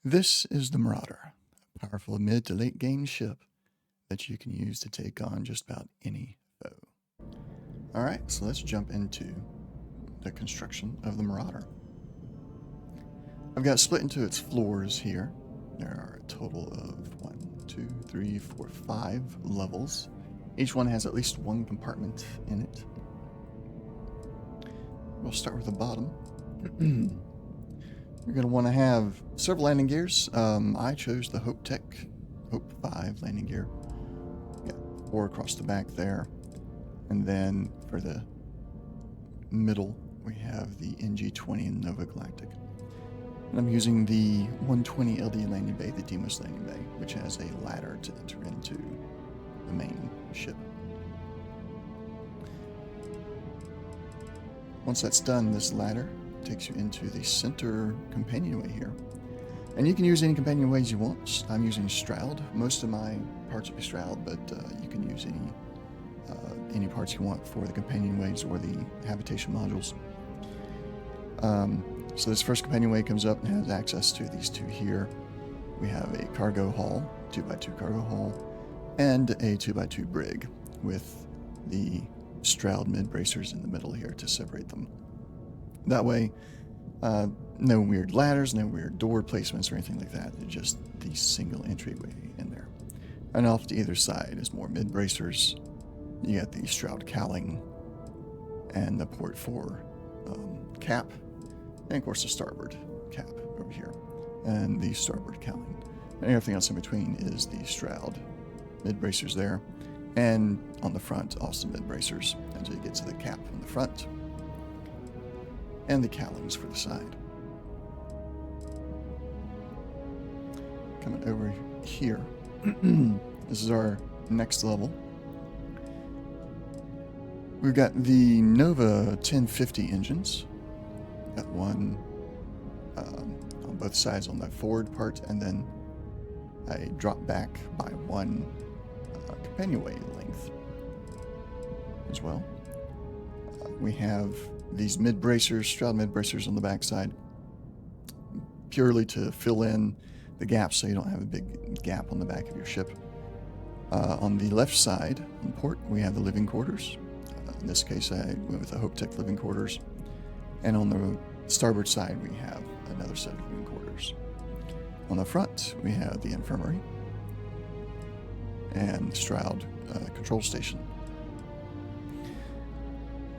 This is the Marauder, a powerful mid to late game ship that you can use to take on just about any foe. Alright, so let's jump into the construction of the Marauder. I've got it split into its floors here. There are a total of 5 levels. Each one has at least one compartment in it. We'll start with the bottom. You're going to want to have several landing gears. I chose the Hope 5 landing gear. Got 4 across the back there. And then for the middle, we have the NG-20 and Nova Galactic. And I'm using the 120 LD landing bay, the Demos landing bay, which has a ladder to enter into the main ship. Once that's done, this ladder takes you into the center companionway here. And you can use any companionways you want. I'm using Stroud. Most of my parts will be Stroud, but you can use any parts you want for the companionways or the habitation modules. So this first companionway comes up and has access to these two here. We have a cargo hull, 2x2 cargo hull, and a 2x2 brig with the Stroud mid-bracers in the middle here to separate them. That way, no weird ladders, no weird door placements or anything like that. It's just the single entryway in there. And off to either side is more mid-bracers. You got the Stroud cowling and the port 4 cap. And of course the starboard cap over here. And the starboard cowling. And everything else in between is the Stroud mid-bracers there. And on the front, also mid-bracers until you get to the cap on the front. And the cowlings for the side. Coming over here, this is our next level. We've got the Nova 1050 engines. Got one on both sides on the forward part, and then I drop back by one companionway length as well. We have these mid-bracers, Stroud mid-bracers on the backside, purely to fill in the gaps so you don't have a big gap on the back of your ship. On the left side, on port, we have the living quarters. In this case, I went with the Hope Tech living quarters. And on the starboard side, we have another set of living quarters. On the front, we have the infirmary and Stroud control station.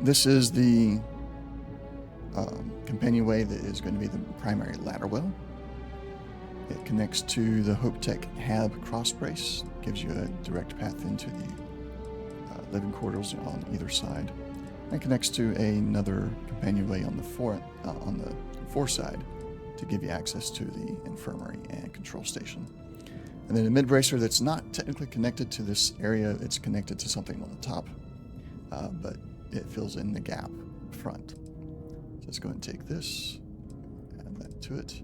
This is the companionway that is going to be the primary ladder well. It connects to the Hope Tech Hab cross brace, gives you a direct path into the living quarters on either side. And connects to another companionway on the fore side to give you access to the infirmary and control station. And then a mid-bracer that's not technically connected to this area, it's connected to something on the top, but it fills in the gap front. So let's go ahead and take this, add that to it,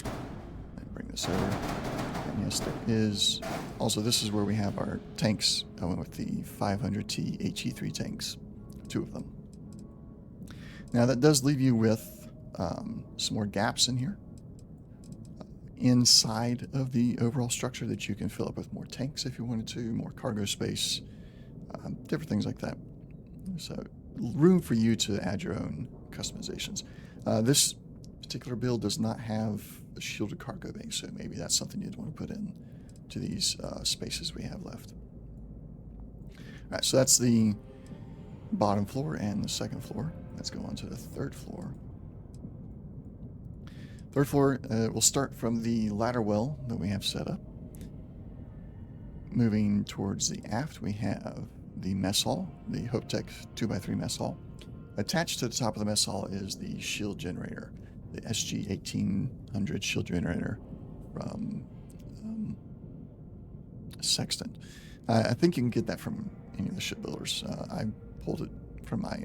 and bring this over. And yes, there is, also this is where we have our tanks. I went with the 500T HE3 tanks, 2 of them. Now that does leave you with some more gaps in here inside of the overall structure that you can fill up with more tanks if you wanted to, more cargo space, different things like that. So room for you to add your own customizations. This particular build does not have a shielded cargo bay, so maybe that's something you'd want to put in to these spaces we have left. All right, so that's the bottom floor and the second floor. Let's go on to the third floor. Third floor, we'll start from the ladder well that we have set up. Moving towards the aft, we have the mess hall, the Hope Tech 2x3 mess hall. Attached to the top of the mess hall is the shield generator, the SG-1800 shield generator from Sexton. I think you can get that from any of the shipbuilders. I pulled it from my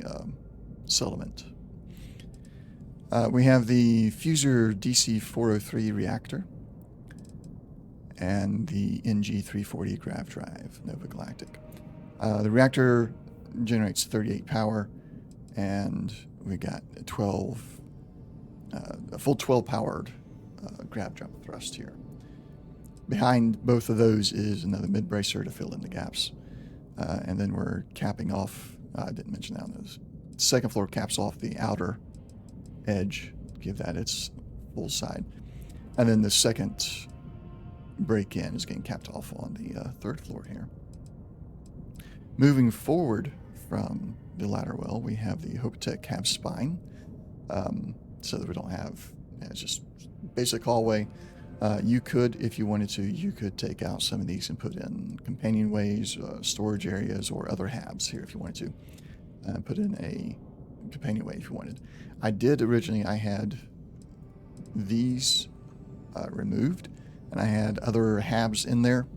settlement. We have the Fuser DC-403 reactor and the NG-340 grav drive, Nova Galactic. The reactor generates 38 power, and we got a full 12 powered grab jump thrust here. Behind both of those is another mid bracer to fill in the gaps. And then we're capping off, I didn't mention that on those. Second floor caps off the outer edge, give that its full side. And then the second break in is getting capped off on the third floor here. Moving forward from the ladder well, we have the Hopetech cab spine, so that we don't have, it's just basic hallway. You could, if you wanted to, you could take out some of these and put in companionways, storage areas, or other habs here if you wanted to. Put in a companionway if you wanted. I did originally, I had these removed, and I had other habs in there,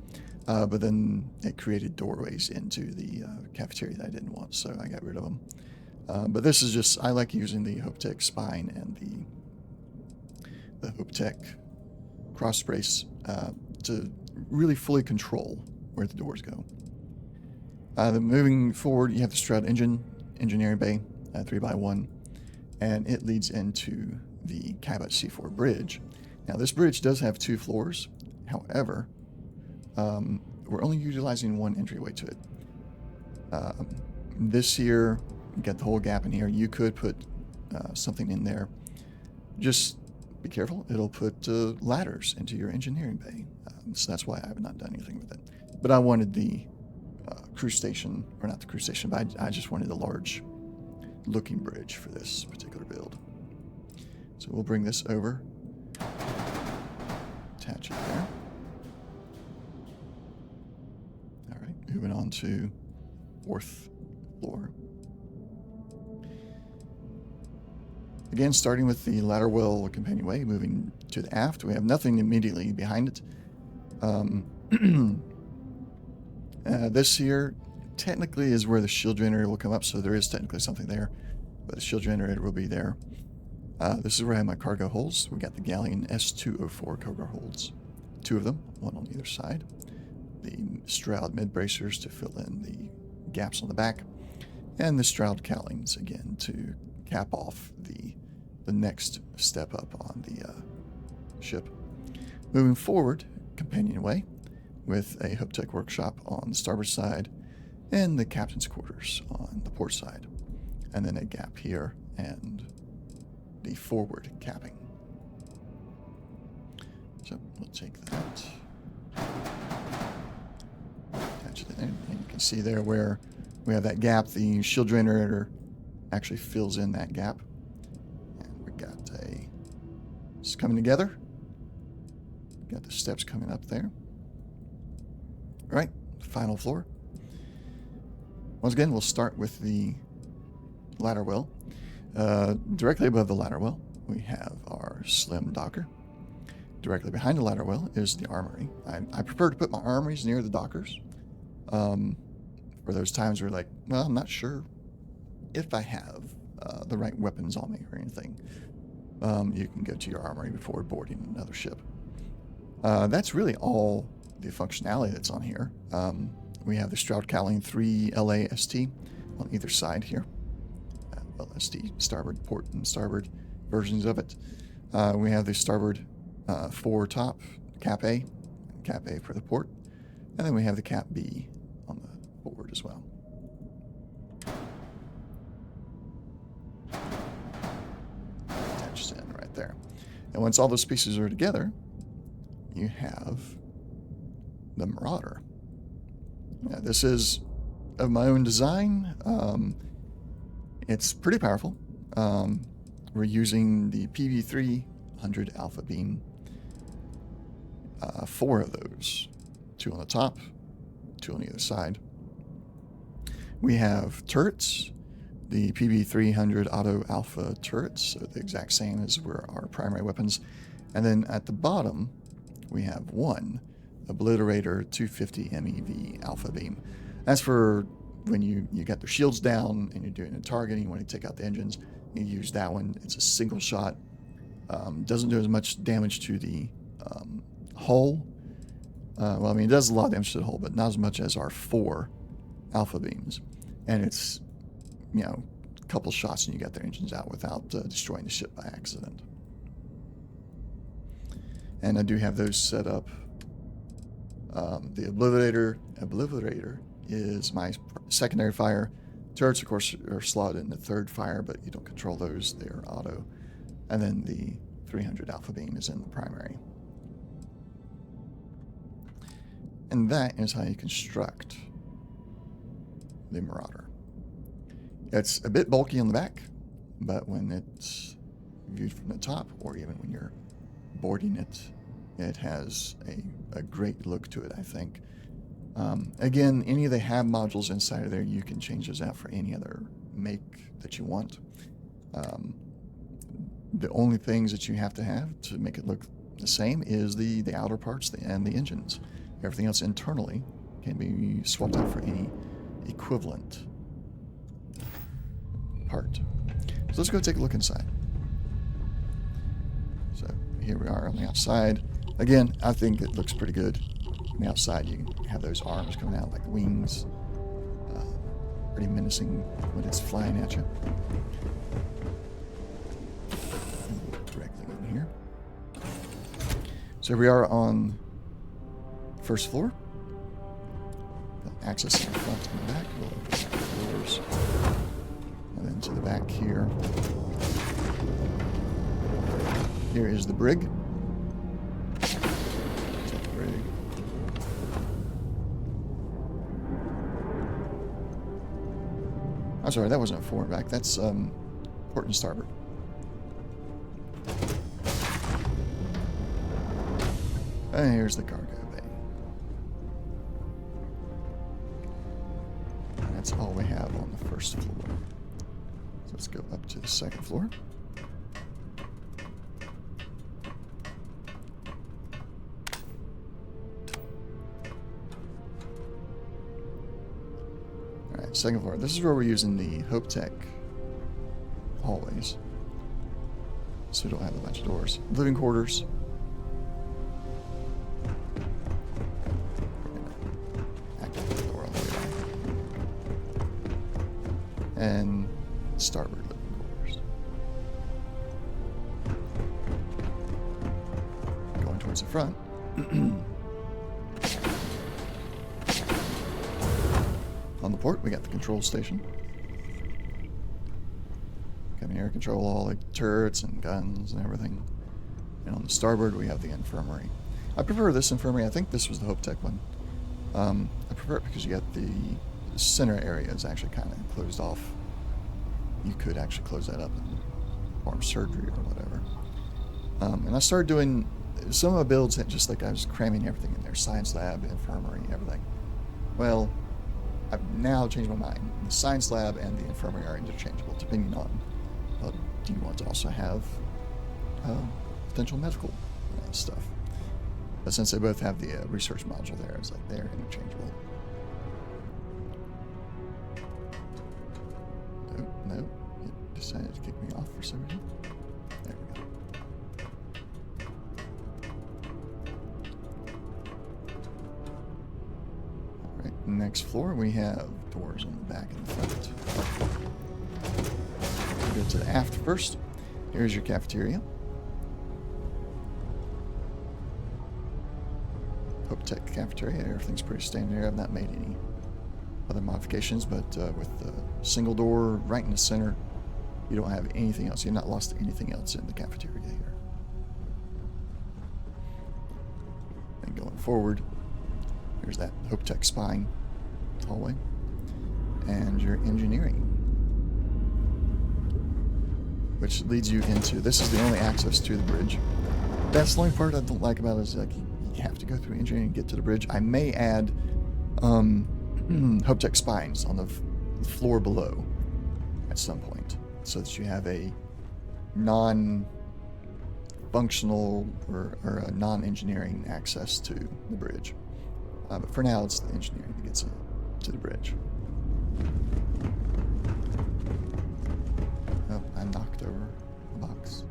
but then it created doorways into the cafeteria that I didn't want, so I got rid of them. But this is just, I like using the Hopetech spine and the Hopetech cross brace to really fully control where the doors go. Then moving forward, you have the Stroud engineering bay, 3x1, and it leads into the Cabot C4 bridge. Now this bridge does have 2 floors, however, we're only utilizing one entryway to it. This here, you got the whole gap in here. You could put something in there. Just be careful, it'll put ladders into your engineering bay. So that's why I have not done anything with it. But I wanted the crew station, or not the crew station, but I just wanted a large looking bridge for this particular build. So we'll bring this over, attach it there. All right, moving on to 4th floor. Again, starting with the ladder well companionway, moving to the aft. We have nothing immediately behind it. This here technically is where the shield generator will come up, so there is technically something there, but the shield generator will be there. This is where I have my cargo holds. We got the Galleon S204 cargo holds, 2 of them, one on either side. The Stroud mid bracers to fill in the gaps on the back, and the Stroud cowlings again to cap off the next step up on the ship. Moving forward, companionway with a Hopetech workshop on the starboard side and the captain's quarters on the port side, and then a gap here and the forward capping. So we'll take that, attach it in, and you can see there where we have that gap, the shield generator actually fills in that gap. And we got it's coming together. Got the steps coming up there. All right, final floor. Once again, we'll start with the ladder well. Directly above the ladder well, we have our slim docker. Directly behind the ladder well is the armory. I prefer to put my armories near the dockers. For those times where, like, well, I'm not sure if I have the right weapons on me or anything. You can go to your armory before boarding another ship. That's really all the functionality that's on here. We have the Stroud Cowling 3 LAST on either side here. LST, starboard, port, and starboard versions of it. We have the starboard 4 top, Cap A for the port, and then we have the Cap B on the board as well. Attached in right there. And once all those pieces are together, you have the Marauder. Now, this is of my own design. It's pretty powerful. We're using the PV300 Alpha Beam. 4 of those. 2 on the top, 2 on either side. We have turrets. The PV300 Auto Alpha turrets, so the exact same as were our primary weapons. And then at the bottom, we have 1 Obliterator 250 MEV Alpha Beam. That's for when you got the shields down and you're doing a targeting, you want to take out the engines, you use that one. It's a single shot. Doesn't do as much damage to the hull. Well, I mean, it does a lot of damage to the hull, but not as much as our 4 Alpha Beams. And it's, a couple shots and you got their engines out without destroying the ship by accident. And I do have those set up. The Obliterator is my secondary fire. Turrets, of course, are slotted in the third fire, but you don't control those. They are auto. And then the 300 Alpha Beam is in the primary. And that is how you construct the Marauder. It's a bit bulky on the back, but when it's viewed from the top, or even when you're boarding it, it has a great look to it, I think. Again, any of the hab modules inside of there, you can change those out for any other make that you want. The only things that you have to make it look the same is the outer parts and the engines. Everything else internally can be swapped out for any equivalent part. So let's go take a look inside. So here we are on the outside. Again, I think it looks pretty good. On the outside, you can have those arms coming out like wings. Pretty menacing when it's flying at you. Directly in here. So we are on the first floor. Access in the front and the back. We'll open the doors. And then to the back here. Here is the brig. I'm sorry, that wasn't forward back. That's port and starboard. And here's the cargo bay. And that's all we have on the first floor. So let's go up to the second floor. Second floor. This is where we're using the Hope Tech hallways. So we don't have a bunch of doors. Living quarters. Activate the door on the way down. And starboard living quarters. Going towards the front. On the port, we got the control station. Come here, control all the turrets and guns and everything. And on the starboard, we have the infirmary. I prefer this infirmary. I think this was the Hope Tech one. I prefer it because you got the center area is actually kind of closed off. You could actually close that up and perform surgery or whatever. And I started doing some of my builds that just like I was cramming everything in there. Science lab, infirmary, everything. Well, I've now changed my mind. The science lab and the infirmary are interchangeable, depending on do you want to also have potential medical stuff. But since they both have the research module there, it's like they're interchangeable. No, it decided to kick me off for some reason. There we go. Next floor, we have doors on the back and the front. We'll go to the aft first. Here's your cafeteria. Hope Tech cafeteria. Everything's pretty standard here. I've not made any other modifications, but with the single door right in the center, you don't have anything else. You've not lost anything else in the cafeteria here. And going forward, there's that Hope Tech spine hallway. And your engineering, which leads you into, this is the only access to the bridge. That's the only part I don't like about it is like you have to go through engineering and get to the bridge. I may add Hope Tech spines on the floor below at some point so that you have a non-functional or a non-engineering access to the bridge. But for now, it's the engineering that gets to the bridge. Oh, I knocked over the box.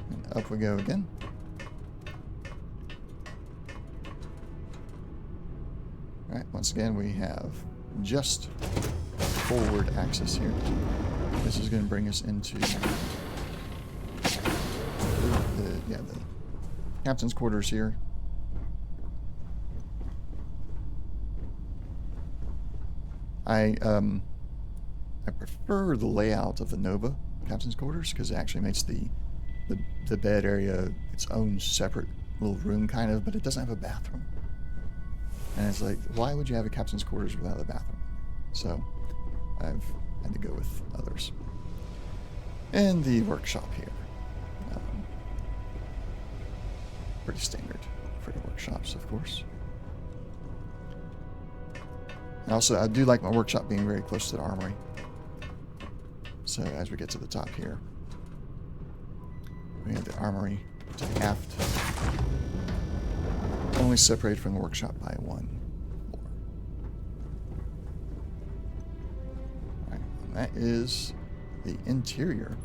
And up we go again. Alright, once again, we have just forward access here. This is going to bring us into yeah, the captain's quarters here. I prefer the layout of the Nova captain's quarters because it actually makes the bed area its own separate little room kind of, but it doesn't have a bathroom. And it's like, why would you have a captain's quarters without a bathroom? So I've had to go with others. And the workshop here. Pretty standard for the workshops, of course. And also, I do like my workshop being very close to the armory. So as we get to the top here, we have the armory to the aft, only separated from the workshop by one floor. Alright, and that is the interior.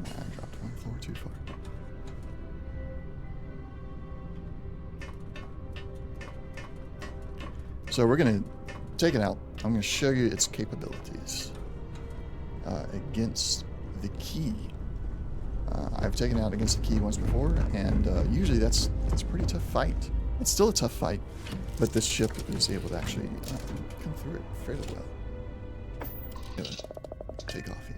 I dropped one floor too far. So we're going to take it out. I'm going to show you its capabilities against the key. I've taken it out against the key once before, and usually that's a pretty tough fight. It's still a tough fight, but this ship is able to actually come through it fairly well. Gonna take off here.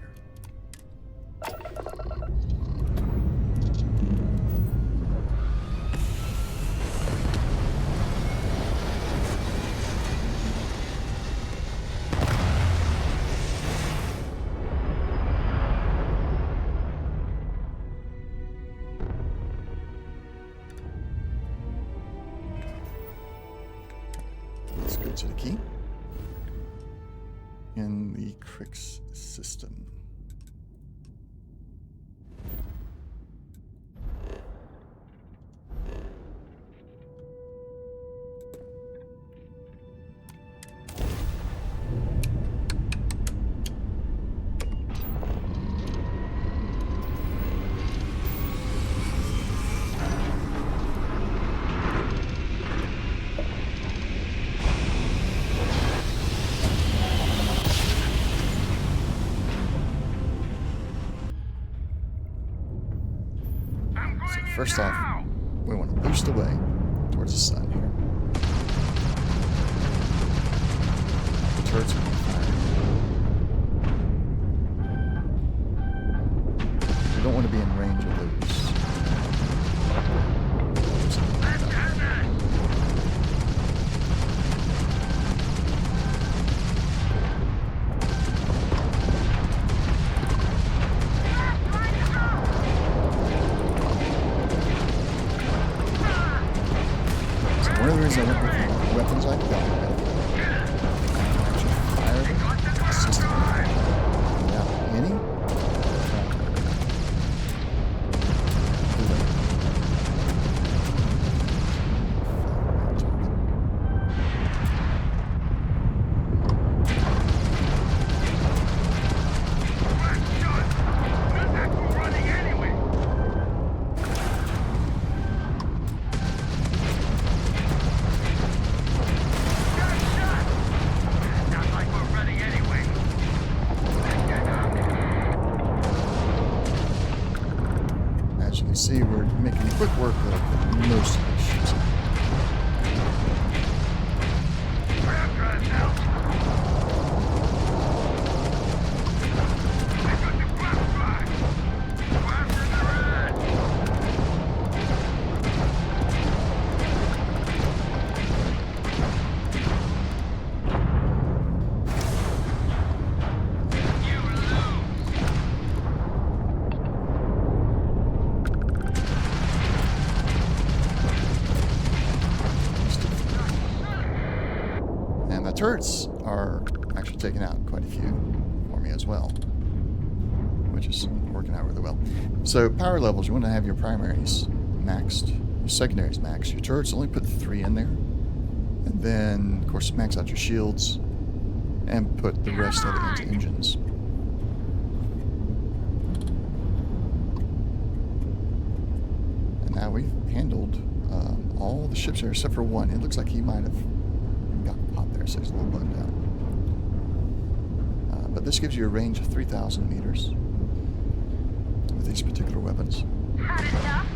Let's go to the key in the Crix system. First off, we want to boost away towards the sun here. The turrets are on fire. We don't want to be in range of those. One of the reasons I went with the weapons I got actually fire them consistently without any see, we're making quick work of most of these ships. Turrets are actually taking out quite a few for me as well, which is working out really well. So power levels, you want to have your primaries maxed, your secondaries maxed. Your turrets only put 3 in there, and then of course max out your shields and put the rest of it into engines. And now we've handled all the ships here except for one. It looks like he might have so he's a little bummed out. But this gives you a range of 3,000 meters. these particular weapons. Had enough?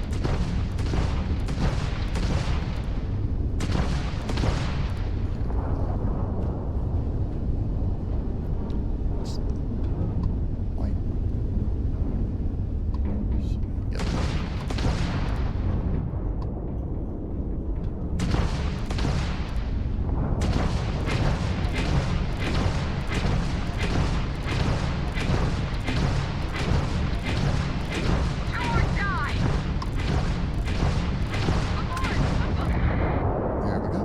White. Yep. There we go.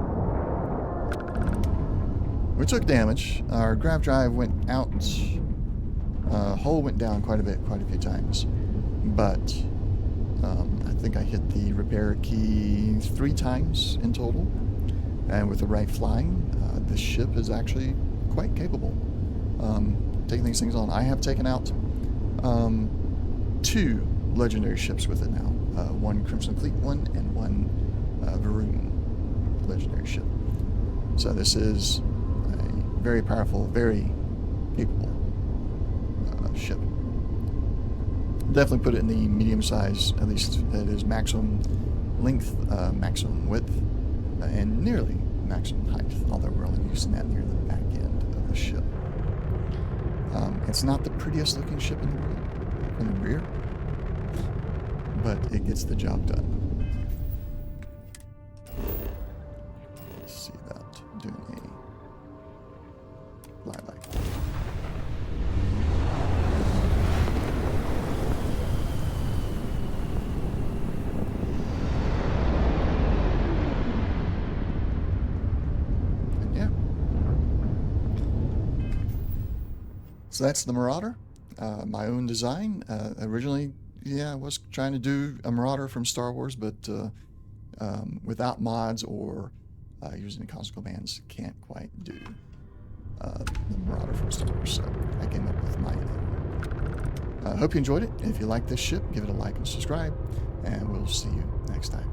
We took damage. Our grav drive went out. Hull went down quite a bit, quite a few times. But I think I hit the repair key 3 times in total. And with the right flying, this ship is actually quite capable. Taking these things on. I have taken out 2 legendary ships with it now. 1 Crimson Fleet one and 1 Varoon legendary ship. So this is a very powerful, very capable ship. Definitely put it in the medium size, at least it is maximum length, maximum width, and nearly maximum height, although we're only using that near the back end of the ship. It's not the prettiest looking ship in the world from the rear, but it gets the job done. Let's see that doing a flyby. So that's the Marauder, my own design. Originally, yeah, I was trying to do a Marauder from Star Wars, but without mods or using the console commands, can't quite do the Marauder from Star Wars. So I came up with my own. Hope you enjoyed it. If you like this ship, give it a like and subscribe, and we'll see you next time.